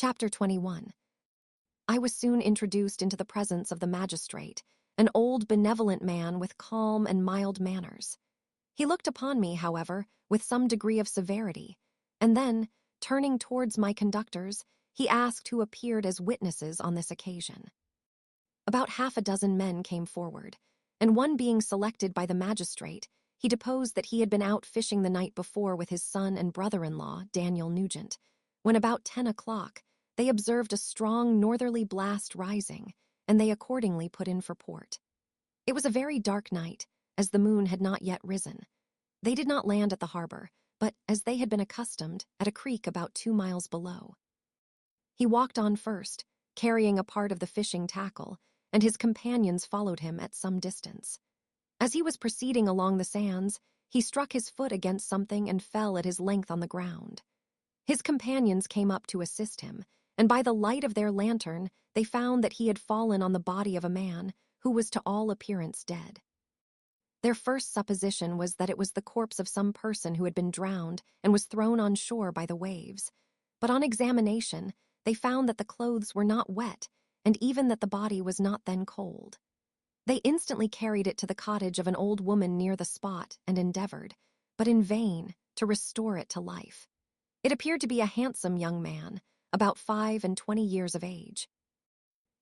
Chapter 21. I was soon introduced into the presence of the magistrate, an old benevolent man with calm and mild manners. He looked upon me, however, with some degree of severity, and then, turning towards my conductors, he asked who appeared as witnesses on this occasion. About half a dozen men came forward, and one being selected by the magistrate, he deposed that he had been out fishing the night before with his son and brother-in-law, Daniel Nugent, when about 10 o'clock, they observed a strong northerly blast rising, and they accordingly put in for port. It was a very dark night, as the moon had not yet risen. They did not land at the harbor, but, as they had been accustomed, at a creek about 2 miles below. He walked on first, carrying a part of the fishing tackle, and his companions followed him at some distance. As he was proceeding along the sands, he struck his foot against something and fell at his length on the ground. His companions came up to assist him, and by the light of their lantern, they found that he had fallen on the body of a man who was to all appearance dead. Their first supposition was that it was the corpse of some person who had been drowned and was thrown on shore by the waves, but on examination, they found that the clothes were not wet, and even that the body was not then cold. They instantly carried it to the cottage of an old woman near the spot and endeavored, but in vain, to restore it to life. It appeared to be a handsome young man, about 25 years of age.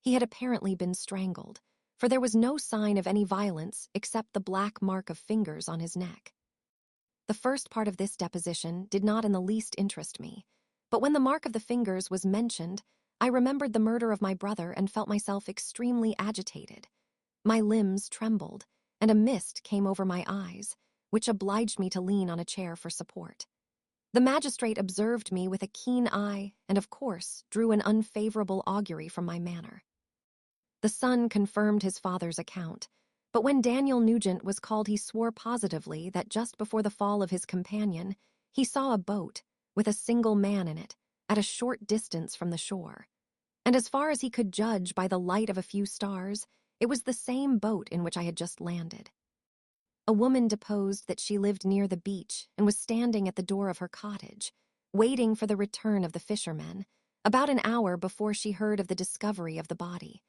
He had apparently been strangled, for there was no sign of any violence except the black mark of fingers on his neck. The first part of this deposition did not in the least interest me, but when the mark of the fingers was mentioned, I remembered the murder of my brother and felt myself extremely agitated. My limbs trembled, and a mist came over my eyes, which obliged me to lean on a chair for support. The magistrate observed me with a keen eye and, of course, drew an unfavorable augury from my manner. The son confirmed his father's account, but when Daniel Nugent was called he swore positively that just before the fall of his companion, he saw a boat, with a single man in it, at a short distance from the shore. And as far as he could judge by the light of a few stars, it was the same boat in which I had just landed. A woman deposed that she lived near the beach and was standing at the door of her cottage, waiting for the return of the fishermen, about an hour before she heard of the discovery of the body,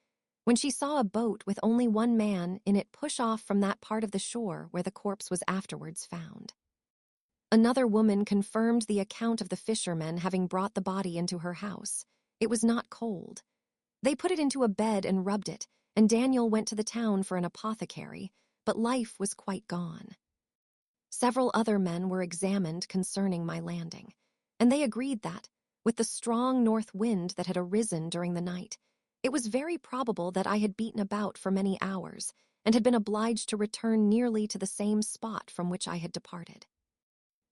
when she saw a boat with only one man in it push off from that part of the shore where the corpse was afterwards found. Another woman confirmed the account of the fishermen having brought the body into her house. It was not cold. They put it into a bed and rubbed it, and Daniel went to the town for an apothecary, but life was quite gone. Several other men were examined concerning my landing, and they agreed that, with the strong north wind that had arisen during the night, it was very probable that I had beaten about for many hours and had been obliged to return nearly to the same spot from which I had departed.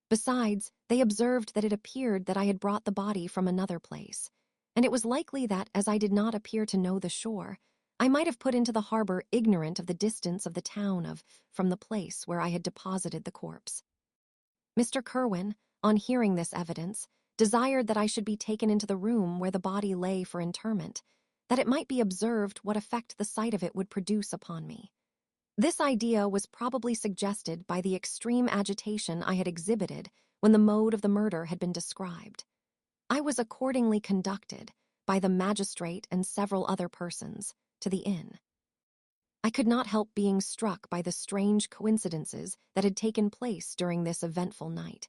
Besides, they observed that it appeared that I had brought the body from another place, and it was likely that, as I did not appear to know the shore, I might have put into the harbor ignorant of the distance of the town from the place where I had deposited the corpse. Mr. Kerwin, on hearing this evidence, desired that I should be taken into the room where the body lay for interment, that it might be observed what effect the sight of it would produce upon me. This idea was probably suggested by the extreme agitation I had exhibited when the mode of the murder had been described. I was accordingly conducted, by the magistrate and several other persons, to the inn. I could not help being struck by the strange coincidences that had taken place during this eventful night.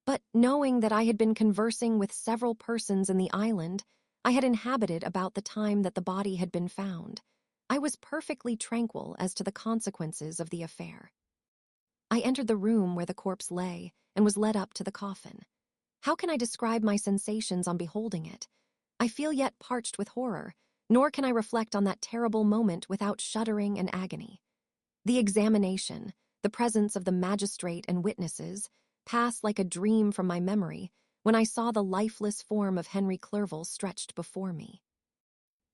But knowing that I had been conversing with several persons in the island I had inhabited about the time that the body had been found, I was perfectly tranquil as to the consequences of the affair. I entered the room where the corpse lay and was led up to the coffin. How can I describe my sensations on beholding it? I feel yet parched with horror, nor can I reflect on that terrible moment without shuddering and agony. The examination, the presence of the magistrate and witnesses, passed like a dream from my memory when I saw the lifeless form of Henry Clerval stretched before me.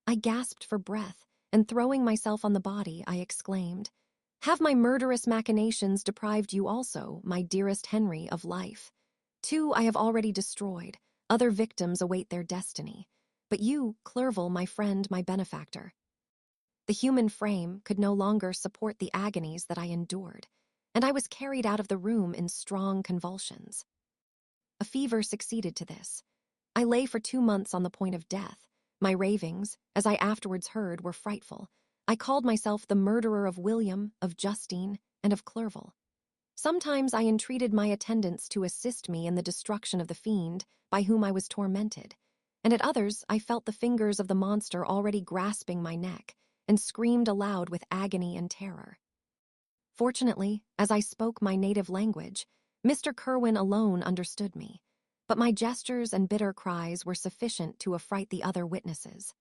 I gasped for breath, and throwing myself on the body, I exclaimed, "Have my murderous machinations deprived you also, my dearest Henry, of life? 2 I have already destroyed, other victims await their destiny. But you, Clerval, my friend, my benefactor." The human frame could no longer support the agonies that I endured, and I was carried out of the room in strong convulsions. A fever succeeded to this. I lay for 2 months on the point of death. My ravings, as I afterwards heard, were frightful. I called myself the murderer of William, of Justine, and of Clerval. Sometimes I entreated my attendants to assist me in the destruction of the fiend by whom I was tormented, and at others I felt the fingers of the monster already grasping my neck, and screamed aloud with agony and terror. Fortunately, as I spoke my native language, Mr. Kerwin alone understood me, but my gestures and bitter cries were sufficient to affright the other witnesses.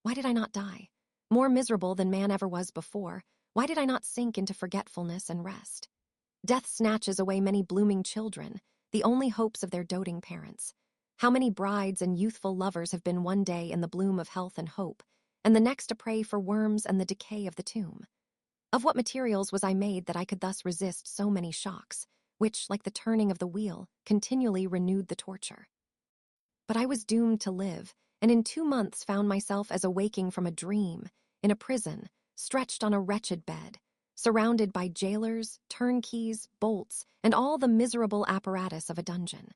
Why did I not die? More miserable than man ever was before, why did I not sink into forgetfulness and rest? Death snatches away many blooming children, the only hopes of their doting parents. How many brides and youthful lovers have been one day in the bloom of health and hope, and the next a prey for worms and the decay of the tomb? Of what materials was I made that I could thus resist so many shocks, which, like the turning of the wheel, continually renewed the torture? But I was doomed to live, and in 2 months found myself as awaking from a dream, in a prison, stretched on a wretched bed, surrounded by jailers, turnkeys, bolts, and all the miserable apparatus of a dungeon.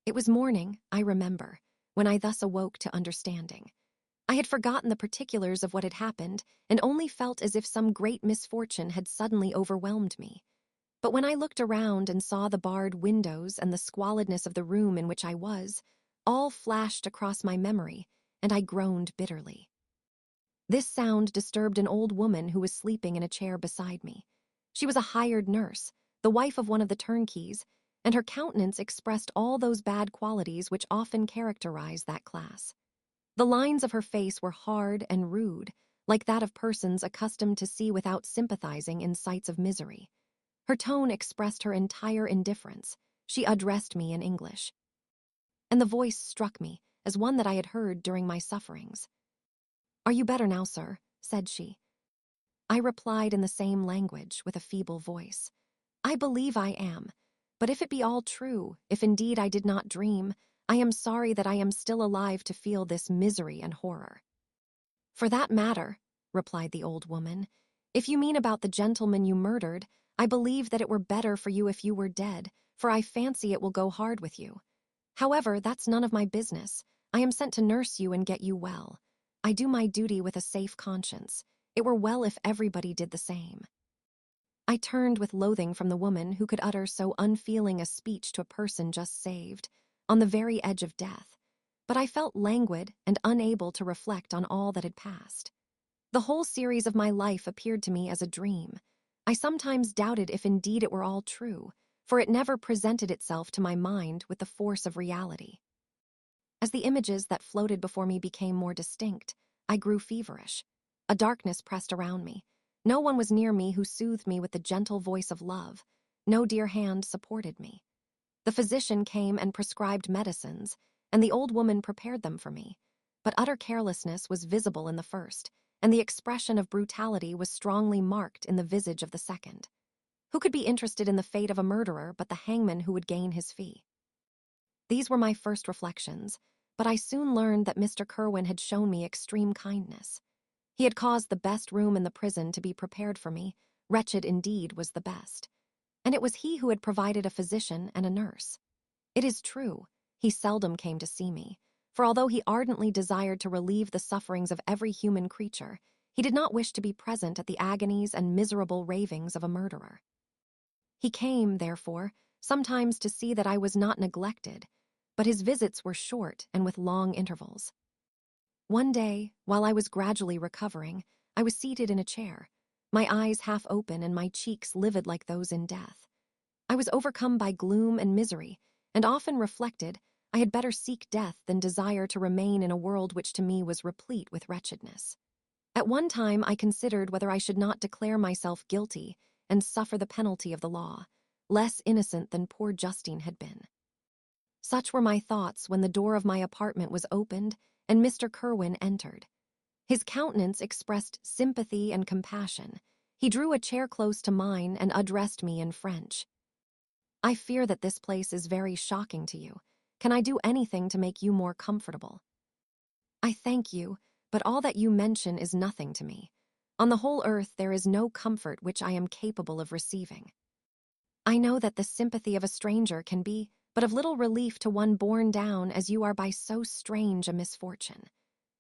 It was morning, I remember, when I thus awoke to understanding. I had forgotten the particulars of what had happened, and only felt as if some great misfortune had suddenly overwhelmed me. But when I looked around and saw the barred windows and the squalidness of the room in which I was, all flashed across my memory, and I groaned bitterly. This sound disturbed an old woman who was sleeping in a chair beside me. She was a hired nurse, the wife of one of the turnkeys, and her countenance expressed all those bad qualities which often characterize that class. The lines of her face were hard and rude, like that of persons accustomed to see without sympathizing in sights of misery. Her tone expressed her entire indifference. She addressed me in English, and the voice struck me as one that I had heard during my sufferings. "Are you better now, sir?" said she. I replied in the same language with a feeble voice. "I believe I am, but if it be all true, if indeed I did not dream, I am sorry that I am still alive to feel this misery and horror." "For that matter," replied the old woman, "if you mean about the gentleman you murdered, I believe that it were better for you if you were dead, for I fancy it will go hard with you. However, that's none of my business. I am sent to nurse you and get you well. I do my duty with a safe conscience. It were well if everybody did the same." I turned with loathing from the woman who could utter so unfeeling a speech to a person just saved, on the very edge of death, but I felt languid and unable to reflect on all that had passed. The whole series of my life appeared to me as a dream. I sometimes doubted if indeed it were all true, for it never presented itself to my mind with the force of reality. As the images that floated before me became more distinct, I grew feverish. A darkness pressed around me. No one was near me who soothed me with the gentle voice of love. No dear hand supported me. The physician came and prescribed medicines, and the old woman prepared them for me. But utter carelessness was visible in the first, and the expression of brutality was strongly marked in the visage of the second. Who could be interested in the fate of a murderer but the hangman who would gain his fee? These were my first reflections, but I soon learned that Mr. Kerwin had shown me extreme kindness. He had caused the best room in the prison to be prepared for me. Wretched indeed was the best. And it was he who had provided a physician and a nurse. It is true, he seldom came to see me, for although he ardently desired to relieve the sufferings of every human creature, he did not wish to be present at the agonies and miserable ravings of a murderer. He came, therefore, sometimes to see that I was not neglected, but his visits were short and with long intervals. One day, while I was gradually recovering, I was seated in a chair, my eyes half open and my cheeks livid like those in death. I was overcome by gloom and misery, and often reflected I had better seek death than desire to remain in a world which to me was replete with wretchedness. At one time I considered whether I should not declare myself guilty and suffer the penalty of the law, less innocent than poor Justine had been. Such were my thoughts when the door of my apartment was opened and Mr. Kerwin entered. His countenance expressed sympathy and compassion. He drew a chair close to mine and addressed me in French. "I fear that this place is very shocking to you. Can I do anything to make you more comfortable?" "I thank you, but all that you mention is nothing to me. On the whole earth there is no comfort which I am capable of receiving. I know that the sympathy of a stranger can be but of little relief to one borne down as you are by so strange a misfortune.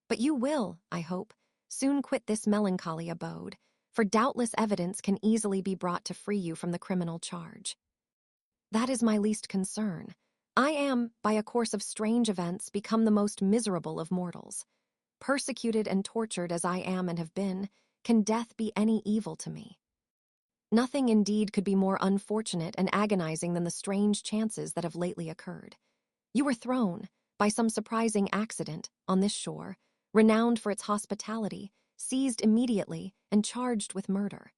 But you will, I hope, soon quit this melancholy abode, for doubtless evidence can easily be brought to free you from the criminal charge. That is my least concern. I am, by a course of strange events, become the most miserable of mortals. Persecuted and tortured as I am and have been, can death be any evil to me? Nothing indeed could be more unfortunate and agonizing than the strange chances that have lately occurred. You were thrown, by some surprising accident, on this shore, renowned for its hospitality, seized immediately, and charged with murder.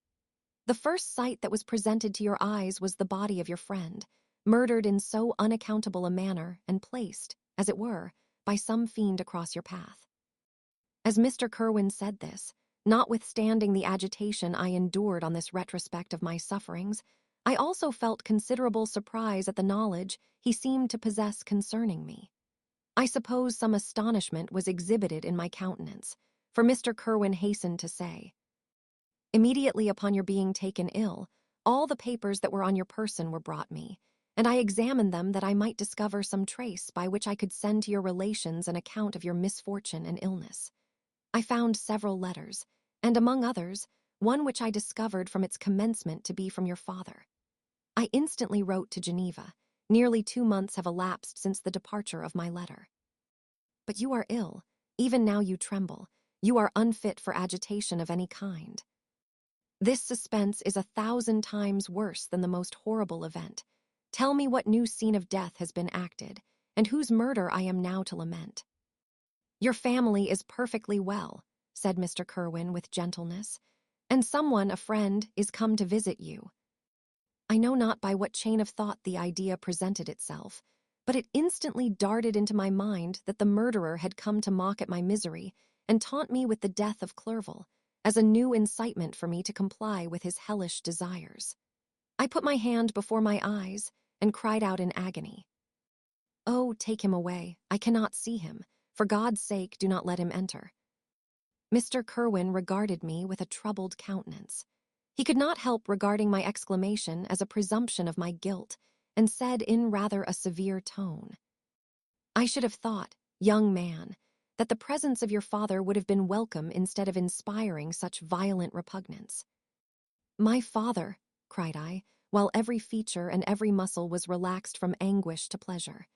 The first sight that was presented to your eyes was the body of your friend, murdered in so unaccountable a manner and placed, as it were, by some fiend across your path. As Mr. Kerwin said this, notwithstanding the agitation I endured on this retrospect of my sufferings, I also felt considerable surprise at the knowledge he seemed to possess concerning me. I suppose some astonishment was exhibited in my countenance, for Mr. Kerwin hastened to say, "Immediately upon your being taken ill, all the papers that were on your person were brought me, and I examined them that I might discover some trace by which I could send to your relations an account of your misfortune and illness. I found several letters, and among others, one which I discovered from its commencement to be from your father. I instantly wrote to Geneva. Nearly 2 months have elapsed since the departure of my letter. But you are ill. Even now you tremble. You are unfit for agitation of any kind. This suspense is 1,000 times worse than the most horrible event. Tell me what new scene of death has been acted, and whose murder I am now to lament." "Your family is perfectly well," said Mr. Kerwin with gentleness, "and someone, a friend, is come to visit you." I know not by what chain of thought the idea presented itself, but it instantly darted into my mind that the murderer had come to mock at my misery and taunt me with the death of Clerval, as a new incitement for me to comply with his hellish desires. I put my hand before my eyes and cried out in agony, "Oh, take him away. I cannot see him. For God's sake, do not let him enter." Mr. Kerwin regarded me with a troubled countenance. He could not help regarding my exclamation as a presumption of my guilt, and said in rather a severe tone, "I should have thought, young man, that the presence of your father would have been welcome instead of inspiring such violent repugnance." "My father," cried I, while every feature and every muscle was relaxed from anguish to pleasure.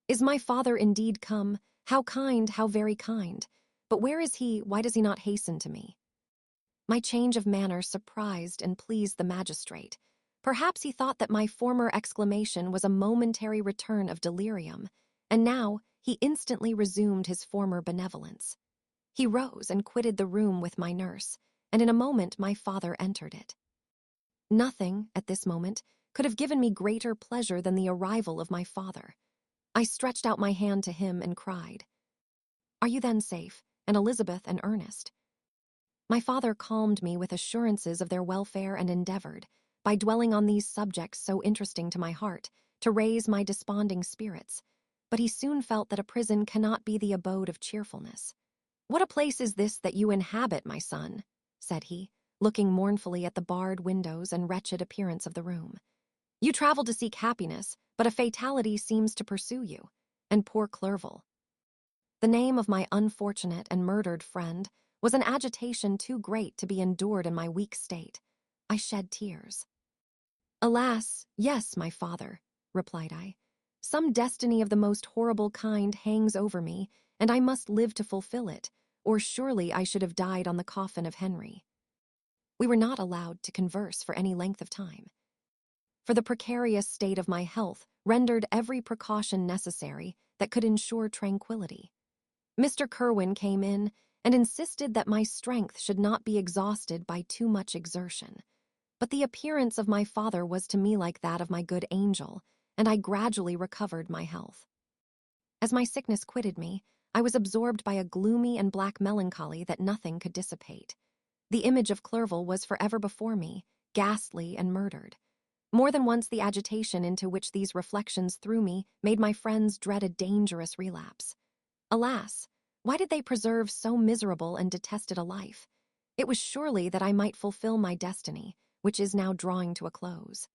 "Is my father indeed come? How kind, how very kind. But where is he? Why does he not hasten to me?" My change of manner surprised and pleased the magistrate. Perhaps he thought that my former exclamation was a momentary return of delirium, and now he instantly resumed his former benevolence. He rose and quitted the room with my nurse, and in a moment my father entered it. Nothing, at this moment, could have given me greater pleasure than the arrival of my father. I stretched out my hand to him and cried, "Are you then safe, and Elizabeth and Ernest?" My father calmed me with assurances of their welfare and endeavored, by dwelling on these subjects so interesting to my heart, to raise my desponding spirits, but he soon felt that a prison cannot be the abode of cheerfulness. "What a place is this that you inhabit, my son?" said he, looking mournfully at the barred windows and wretched appearance of the room. "You travel to seek happiness, but a fatality seems to pursue you, and poor Clerval." The name of my unfortunate and murdered friend was an agitation too great to be endured in my weak state. I shed tears. "Alas, yes, my father," replied I. "Some destiny of the most horrible kind hangs over me, and I must live to fulfill it, or surely I should have died on the coffin of Henry." We were not allowed to converse for any length of time, for the precarious state of my health rendered every precaution necessary that could ensure tranquility. Mr. Kerwin came in and insisted that my strength should not be exhausted by too much exertion. But the appearance of my father was to me like that of my good angel, and I gradually recovered my health. As my sickness quitted me, I was absorbed by a gloomy and black melancholy that nothing could dissipate. The image of Clerval was forever before me, ghastly and murdered. More than once the agitation into which these reflections threw me made my friends dread a dangerous relapse. Alas, why did they preserve so miserable and detested a life? It was surely that I might fulfill my destiny, which is now drawing to a close.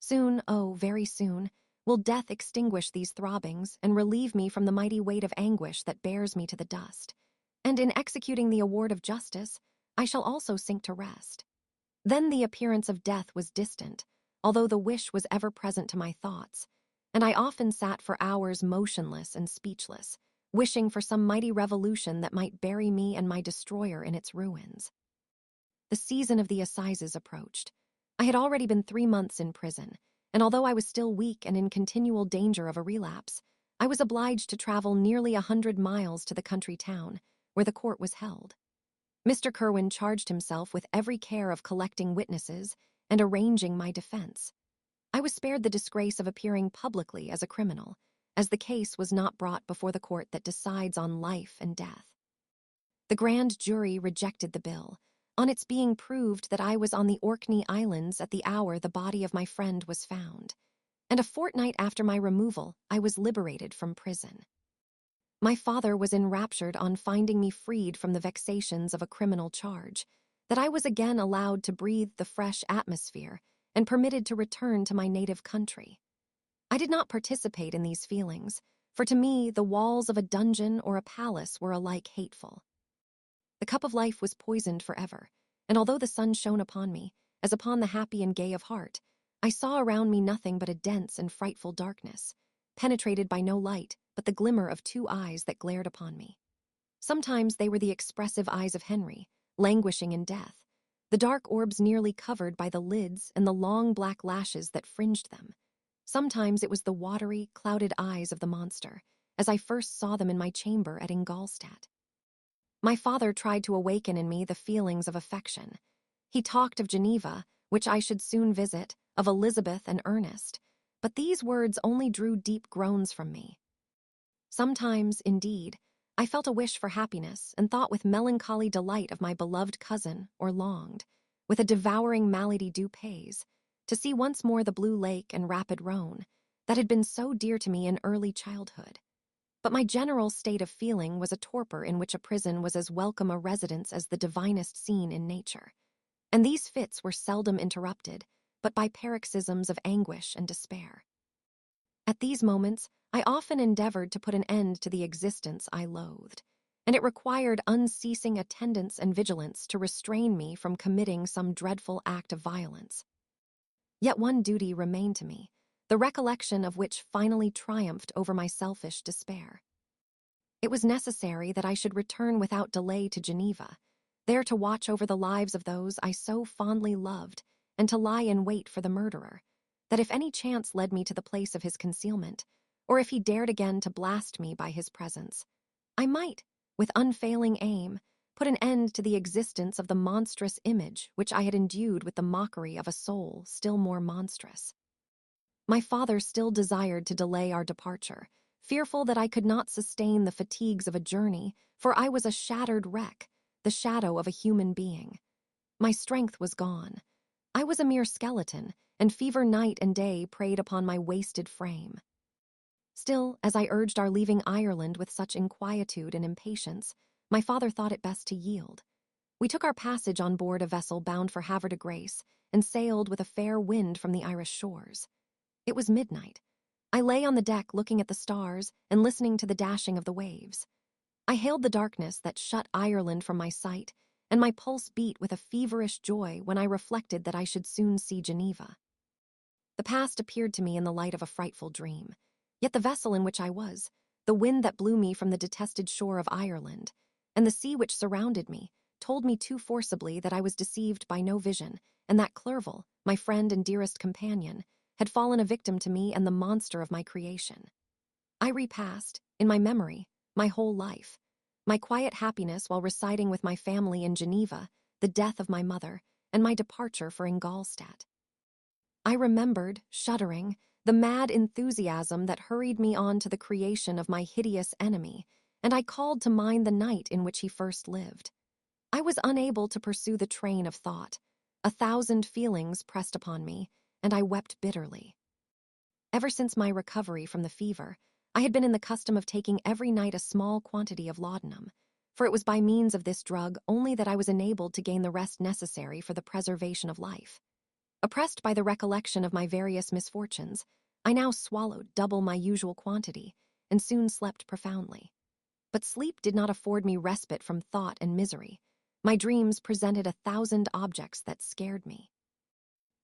Soon, oh, very soon, Will death extinguish these throbbings and relieve me from the mighty weight of anguish that bears me to the dust? And in executing the award of justice, I shall also sink to rest. Then the appearance of death was distant, although the wish was ever present to my thoughts, and I often sat for hours motionless and speechless, wishing for some mighty revolution that might bury me and my destroyer in its ruins. The season of the assizes approached. I had already been 3 months in prison, and although I was still weak and in continual danger of a relapse, I was obliged to travel nearly 100 miles to the country town, where the court was held. Mr. Kerwin charged himself with every care of collecting witnesses and arranging my defense. I was spared the disgrace of appearing publicly as a criminal, as the case was not brought before the court that decides on life and death. The grand jury rejected the bill, on its being proved that I was on the Orkney Islands at the hour the body of my friend was found, and a fortnight after my removal, I was liberated from prison. My father was enraptured on finding me freed from the vexations of a criminal charge, that I was again allowed to breathe the fresh atmosphere and permitted to return to my native country. I did not participate in these feelings, for to me the walls of a dungeon or a palace were alike hateful. The cup of life was poisoned forever, and although the sun shone upon me, as upon the happy and gay of heart, I saw around me nothing but a dense and frightful darkness, penetrated by no light but the glimmer of 2 eyes that glared upon me. Sometimes they were the expressive eyes of Henry, languishing in death, the dark orbs nearly covered by the lids and the long black lashes that fringed them. Sometimes it was the watery, clouded eyes of the monster, as I first saw them in my chamber at Ingolstadt. My father tried to awaken in me the feelings of affection. He talked of Geneva, which I should soon visit, of Elizabeth and Ernest, but these words only drew deep groans from me. Sometimes, indeed, I felt a wish for happiness and thought with melancholy delight of my beloved cousin, or longed, with a devouring malady du pays, to see once more the blue lake and rapid Rhone that had been so dear to me in early childhood. But my general state of feeling was a torpor in which a prison was as welcome a residence as the divinest scene in nature, and these fits were seldom interrupted, but by paroxysms of anguish and despair. At these moments, I often endeavored to put an end to the existence I loathed, and it required unceasing attendance and vigilance to restrain me from committing some dreadful act of violence. Yet one duty remained to me, the recollection of which finally triumphed over my selfish despair. It was necessary that I should return without delay to Geneva, there to watch over the lives of those I so fondly loved, and to lie in wait for the murderer, that if any chance led me to the place of his concealment, or if he dared again to blast me by his presence, I might, with unfailing aim, put an end to the existence of the monstrous image which I had endued with the mockery of a soul still more monstrous. My father still desired to delay our departure, fearful that I could not sustain the fatigues of a journey, for I was a shattered wreck, the shadow of a human being. My strength was gone. I was a mere skeleton, and fever night and day preyed upon my wasted frame. Still, as I urged our leaving Ireland with such inquietude and impatience, my father thought it best to yield. We took our passage on board a vessel bound for Havre de Grace, and sailed with a fair wind from the Irish shores. It was midnight. I lay on the deck looking at the stars and listening to the dashing of the waves. I hailed the darkness that shut Ireland from my sight, and my pulse beat with a feverish joy when I reflected that I should soon see Geneva. The past appeared to me in the light of a frightful dream, yet the vessel in which I was, the wind that blew me from the detested shore of Ireland, and the sea which surrounded me, told me too forcibly that I was deceived by no vision, and that Clerval, my friend and dearest companion, had fallen a victim to me and the monster of my creation. I repassed, in my memory, my whole life, my quiet happiness while residing with my family in Geneva, the death of my mother, and my departure for Ingolstadt. I remembered, shuddering, the mad enthusiasm that hurried me on to the creation of my hideous enemy, and I called to mind the night in which he first lived. I was unable to pursue the train of thought. 1,000 feelings pressed upon me, and I wept bitterly. Ever since my recovery from the fever, I had been in the custom of taking every night a small quantity of laudanum, for it was by means of this drug only that I was enabled to gain the rest necessary for the preservation of life. Oppressed by the recollection of my various misfortunes, I now swallowed double my usual quantity and soon slept profoundly. But sleep did not afford me respite from thought and misery. My dreams presented 1,000 objects that scared me.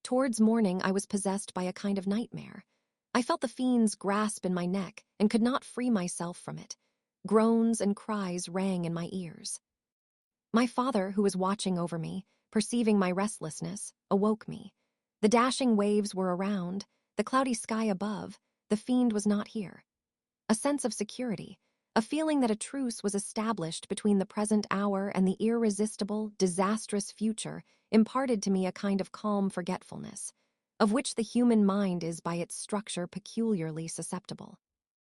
Towards morning, I was possessed by a kind of nightmare. I felt the fiend's grasp in my neck and could not free myself from it. Groans and cries rang in my ears. My father, who was watching over me, perceiving my restlessness, awoke me. The dashing waves were around, the cloudy sky above. The fiend was not here. A sense of security, a feeling that a truce was established between the present hour and the irresistible, disastrous future, imparted to me a kind of calm forgetfulness, of which the human mind is by its structure peculiarly susceptible.